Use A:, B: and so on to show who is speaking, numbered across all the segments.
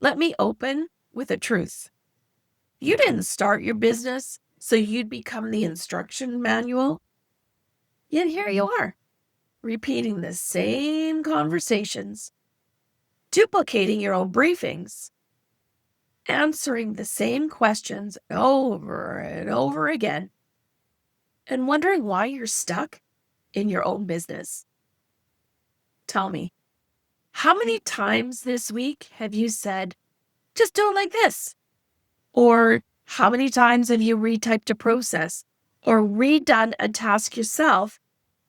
A: Let me open with a truth. You didn't start your business so you'd become the instruction manual. Yet here you are, repeating the same conversations, duplicating your own briefings, answering the same questions over and over again, and wondering why you're stuck in your own business. Tell me, how many times this week have you said, just do it like this? Or how many times have you retyped a process or redone a task yourself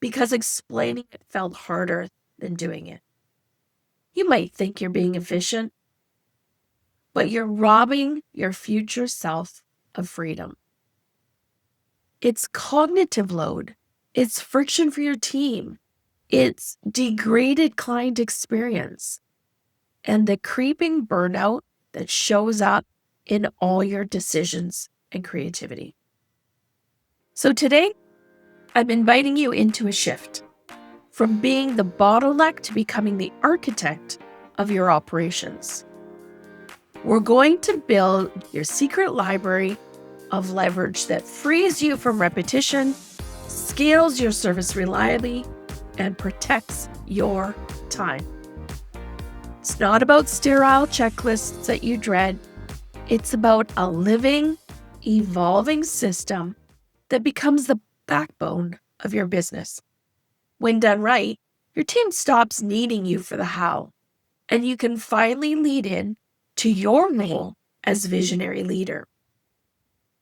A: because explaining it felt harder than doing it? You might think you're being efficient, but you're robbing your future self of freedom. It's cognitive load. It's friction for your team. It's degraded client experience and the creeping burnout that shows up in all your decisions and creativity. So today, I'm inviting you into a shift from being the bottleneck to becoming the architect of your operations. We're going to build your secret library of leverage that frees you from repetition, scales your service reliably, and protects your time. It's not about sterile checklists that you dread. It's about a living, evolving system that becomes the backbone of your business. When done right, your team stops needing you for the how, and you can finally lead in to your role as visionary leader.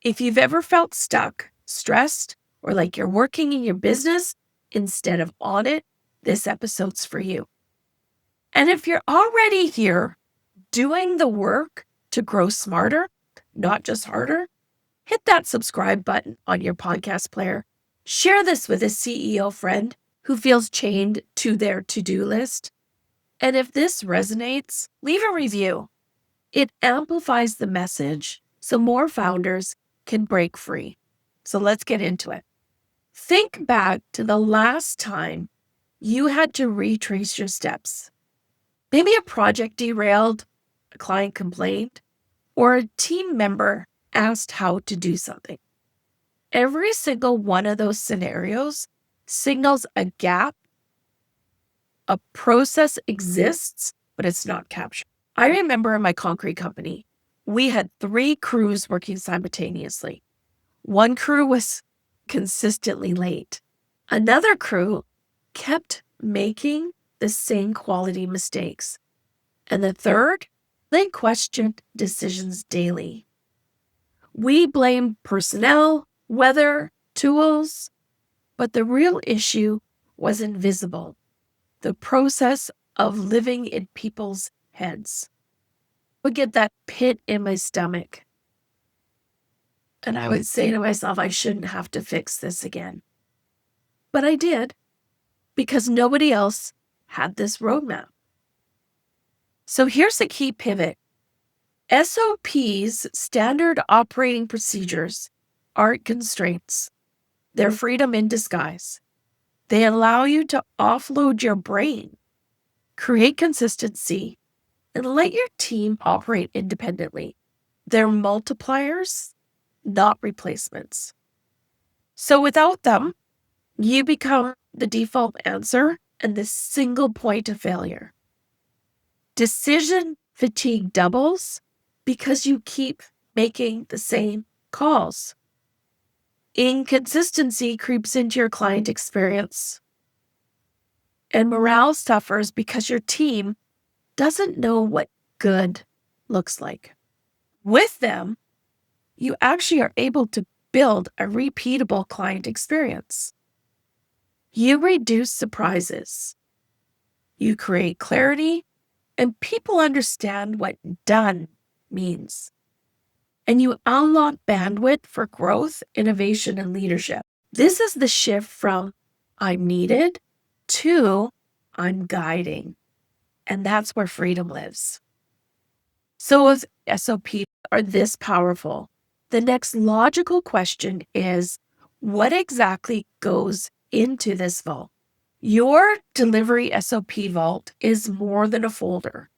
A: If you've ever felt stuck, stressed, or like you're working in your business instead of on it, this episode's for you. And if you're already here doing the work to grow smarter, not just harder, hit that subscribe button on your podcast player. Share this with a CEO friend who feels chained to their to-do list. And if this resonates, leave a review. It amplifies the message so more founders can break free. So let's get into it. Think back to the last time you had to retrace your steps. Maybe a project derailed, a client complained, or a team member asked how to do something. Every single one of those scenarios signals a gap. A process exists, but it's not captured. I remember in my concrete company, we had 3 crews working simultaneously. One crew was consistently late. Another crew kept making the same quality mistakes. And the third, they questioned decisions daily. We blamed personnel, weather, tools, but the real issue was invisible. The process of living in people's heads. I would get that pit in my stomach. And I would say to myself, I shouldn't have to fix this again. But I did, because nobody else had this roadmap. So here's the key pivot. SOPs, standard operating procedures, aren't constraints. They're freedom in disguise. They allow you to offload your brain, create consistency, and let your team operate independently. They're multipliers, not replacements. So without them, you become the default answer and the single point of failure. Decision fatigue doubles because you keep making the same calls. Inconsistency creeps into your client experience. And morale suffers because your team doesn't know what good looks like. With them, you actually are able to build a repeatable client experience. You reduce surprises. You create clarity, and people understand what done means. And you unlock bandwidth for growth, innovation, and leadership. This is the shift from I'm needed to I'm guiding. And that's where freedom lives. So if SOPs are this powerful, the next logical question is, what exactly goes into this vault? Your Delivery SOP Vault is more than a folder.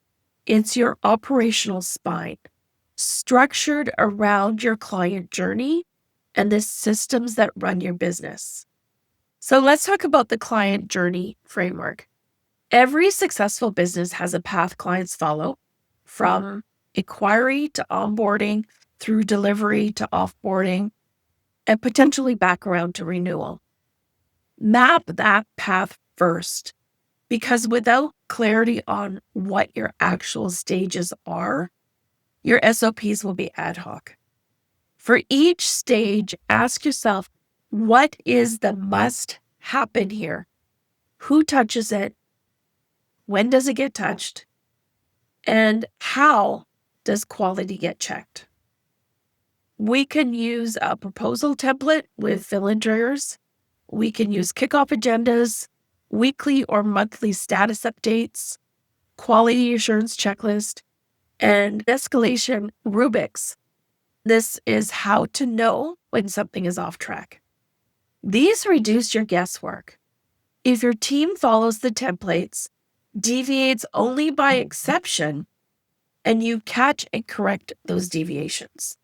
A: It's your operational spine, structured around your client journey and the systems that run your business. So let's talk about the client journey framework. Every successful business has a path clients follow, from inquiry to onboarding, through delivery to offboarding, and potentially back around to renewal. Map that path first, because without clarity on what your actual stages are, your SOPs will be ad hoc. For each stage, ask yourself, what is the must happen here? Who touches it? When does it get touched? And how does quality get checked? We can use a proposal template with fill-in triggers. We can use kickoff agendas, weekly or monthly status updates, quality assurance checklist, and escalation rubrics. This is how to know when something is off track. These reduce your guesswork. If your team follows the templates, deviates only by exception, and you catch and correct those deviations.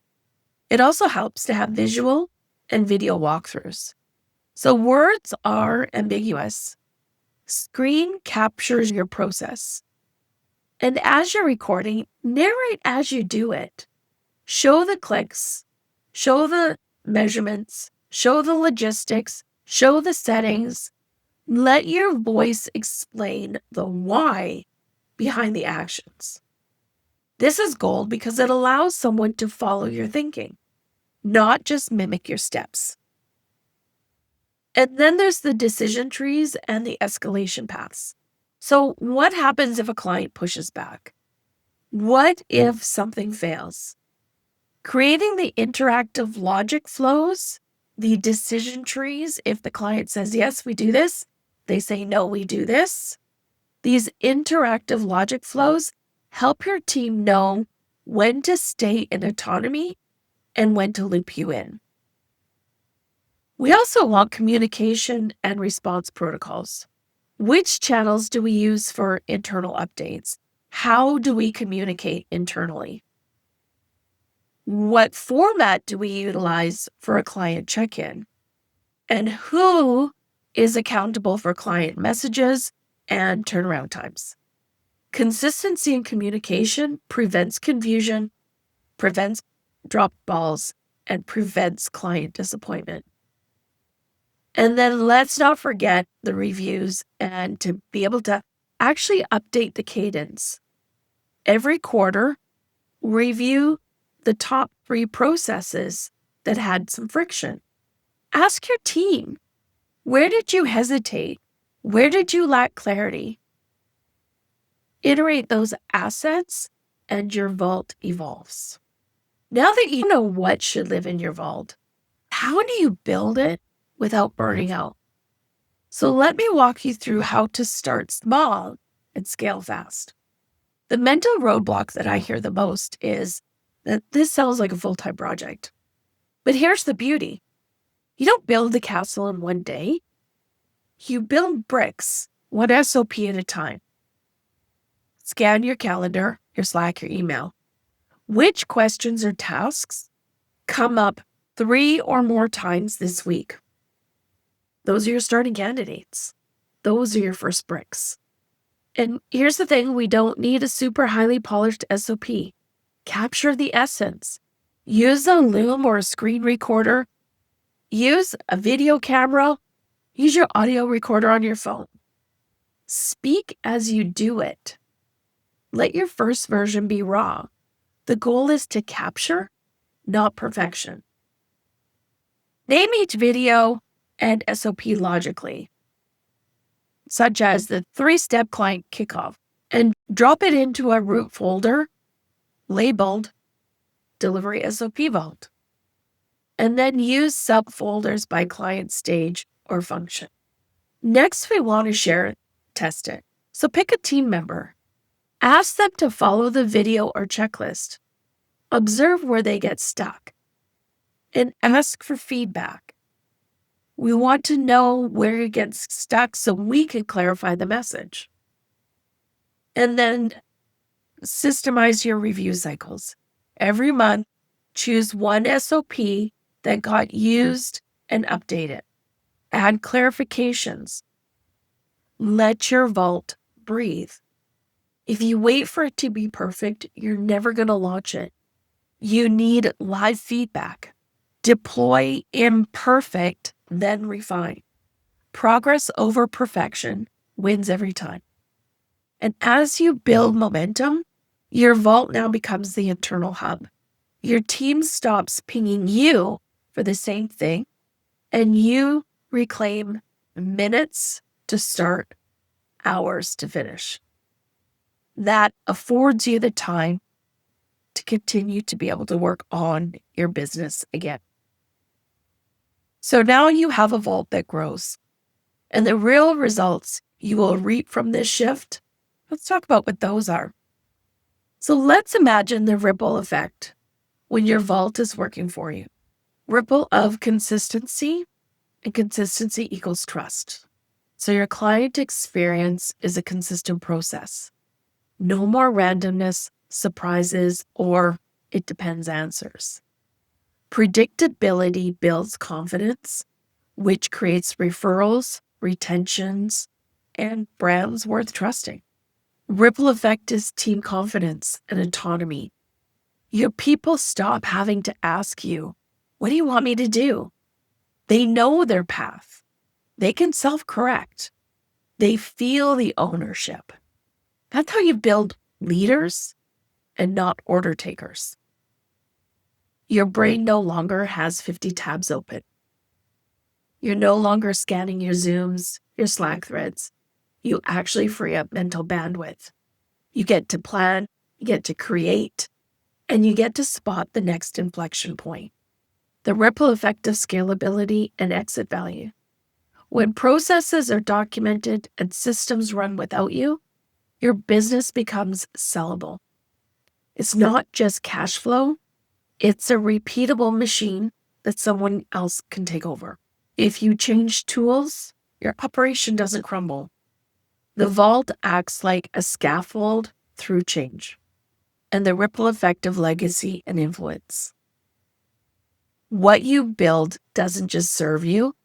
A: It also helps to have visual and video walkthroughs. So words are ambiguous. Screen captures your process. And as you're recording, narrate as you do it. Show the clicks, show the measurements, show the logistics, show the settings. Let your voice explain the why behind the actions. This is gold because it allows someone to follow your thinking, not just mimic your steps. And then there's the decision trees and the escalation paths. So what happens if a client pushes back? What if something fails? Creating the interactive logic flows, the decision trees, if the client says, yes, we do this, they say, no, we do this. These interactive logic flows help your team know when to stay in autonomy and when to loop you in. We also want communication and response protocols. Which channels do we use for internal updates? How do we communicate internally? What format do we utilize for a client check-in? And who is accountable for client messages and turnaround times? Consistency in communication prevents confusion, prevents dropped balls, and prevents client disappointment. And then let's not forget the reviews and to be able to actually update the cadence. Every quarter, review the top 3 processes that had some friction. Ask your team, where did you hesitate? Where did you lack clarity? Iterate those assets and your vault evolves. Now that you know what should live in your vault, how do you build it without burning out? So let me walk you through how to start small and scale fast. The mental roadblock that I hear the most is that this sounds like a full-time project. But here's the beauty. You don't build the castle in one day. You build bricks, one SOP at a time. Scan your calendar, your Slack, your email. Which questions or tasks come up 3 or more times this week? Those are your starting candidates. Those are your first bricks. And here's the thing, we don't need a super highly polished SOP. Capture the essence. Use a Loom or a screen recorder. Use a video camera. Use your audio recorder on your phone. Speak as you do it. Let your first version be raw. The goal is to capture, not perfection. Name each video and SOP logically, such as the 3-step client kickoff, and drop it into a root folder labeled Delivery SOP Vault. And then use subfolders by client stage or function. Next, we want to share, test it. So pick a team member. Ask them to follow the video or checklist. Observe where they get stuck. And ask for feedback. We want to know where it gets stuck so we can clarify the message. And then Systemize your review cycles. Every month, choose one SOP that got used and update it. Add clarifications. Let your vault breathe. If you wait for it to be perfect, you're never going to launch it. You need live feedback. Deploy imperfect, then refine. Progress over perfection wins every time. And as you build momentum, your vault now becomes the internal hub. Your team stops pinging you for the same thing, and you reclaim minutes to start, hours to finish. That affords you the time to continue to be able to work on your business again. So now you have a vault that grows. And the real results you will reap from this shift, let's talk about what those are. So let's imagine the ripple effect when your vault is working for you. Ripple of consistency, and consistency equals trust. So your client experience is a consistent process. No more randomness, surprises, or it depends answers. Predictability builds confidence, which creates referrals, retentions, and brands worth trusting. Ripple effect is team confidence and autonomy. Your people stop having to ask you, what do you want me to do? They know their path. They can self-correct. They feel the ownership. That's how you build leaders and not order takers. Your brain no longer has 50 tabs open. You're no longer scanning your Zooms, your Slack threads. You actually free up mental bandwidth. You get to plan, you get to create, and you get to spot the next inflection point. The ripple effect of scalability and exit value. When processes are documented and systems run without you, your business becomes sellable. It's not just cash flow, it's a repeatable machine that someone else can take over. If you change tools, your operation doesn't crumble. The vault acts like a scaffold through change, and the ripple effect of legacy and influence. What you build doesn't just serve you,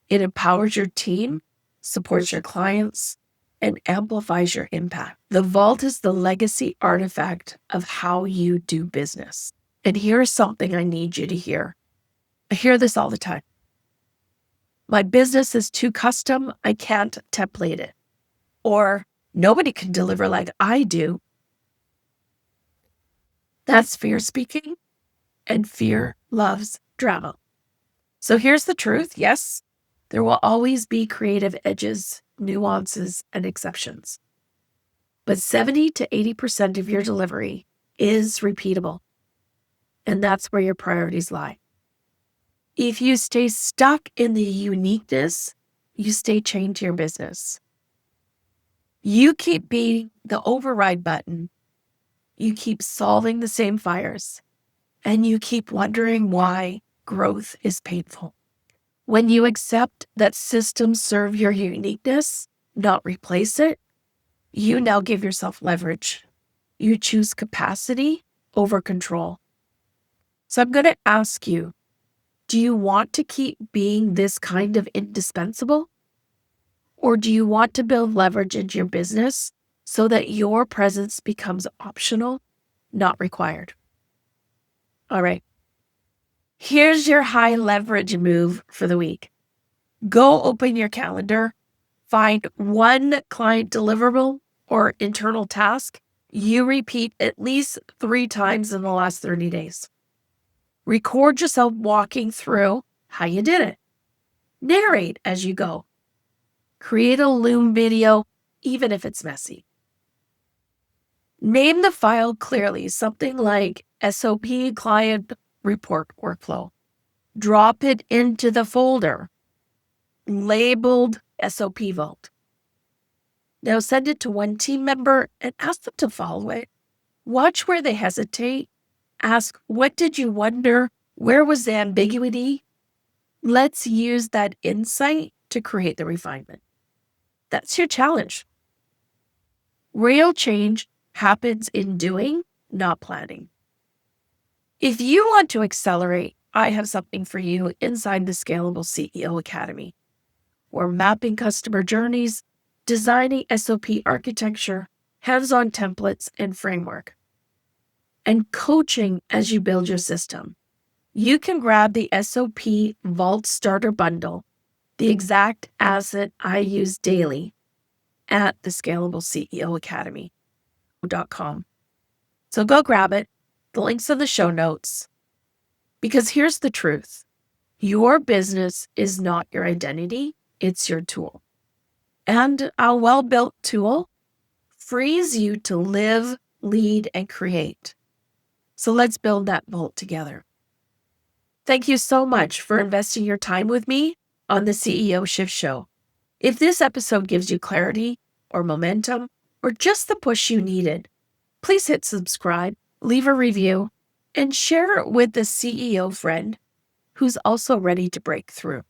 A: it empowers your team, supports your clients, and amplifies your impact. The vault is the legacy artifact of how you do business. And here's something I need you to hear. I hear this all the time. My business is too custom, I can't template it. Or nobody can deliver like I do. That's fear speaking, and fear loves drama. So here's the truth. Yes, there will always be creative edges, nuances, and exceptions. But 70 to 80% of your delivery is repeatable. And that's where your priorities lie. If you stay stuck in the uniqueness, you stay chained to your business. You keep being the override button. You keep solving the same fires. And you keep wondering why growth is painful. When you accept that systems serve your uniqueness, not replace it, you now give yourself leverage. You choose capacity over control. So I'm going to ask you, do you want to keep being this kind of indispensable? Or do you want to build leverage into your business so that your presence becomes optional, not required? All right. Here's your high leverage move for the week. Go open your calendar, find one client deliverable or internal task you repeat at least 3 times in the last 30 days. Record yourself walking through how you did it. Narrate as you go. Create a Loom video, even if it's messy. Name the file clearly, something like SOP client report workflow. Drop it into the folder labeled SOP Vault. Now send it to one team member and ask them to follow it. Watch where they hesitate. Ask, what did you wonder? Where was the ambiguity? Let's use that insight to create the refinement. That's your challenge. Real change happens in doing, not planning. If you want to accelerate, I have something for you inside the Scalable CEO Academy. We're mapping customer journeys, designing SOP architecture, hands-on templates and framework, and coaching as you build your system. You can grab the SOP Vault Starter Bundle, the exact asset I use daily, at the Scalable CEO Academy.com. So go grab it. The link's in the show notes. Because here's the truth. Your business is not your identity, it's your tool. And a well-built tool frees you to live, lead, and create. So let's build that vault together. Thank you so much for investing your time with me on the CEO Shift Show. If this episode gives you clarity or momentum or just the push you needed, please hit subscribe, leave a review, and share it with the CEO friend who's also ready to break through.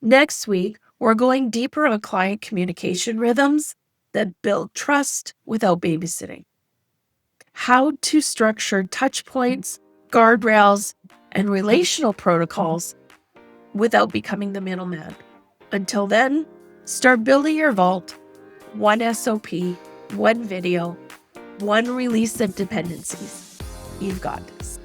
A: Next week, we're going deeper on client communication rhythms that build trust without babysitting. How to structure touch points, guardrails, and relational protocols without becoming the middleman. Until then, start building your vault, one SOP, one video, one release of dependencies. You've got this.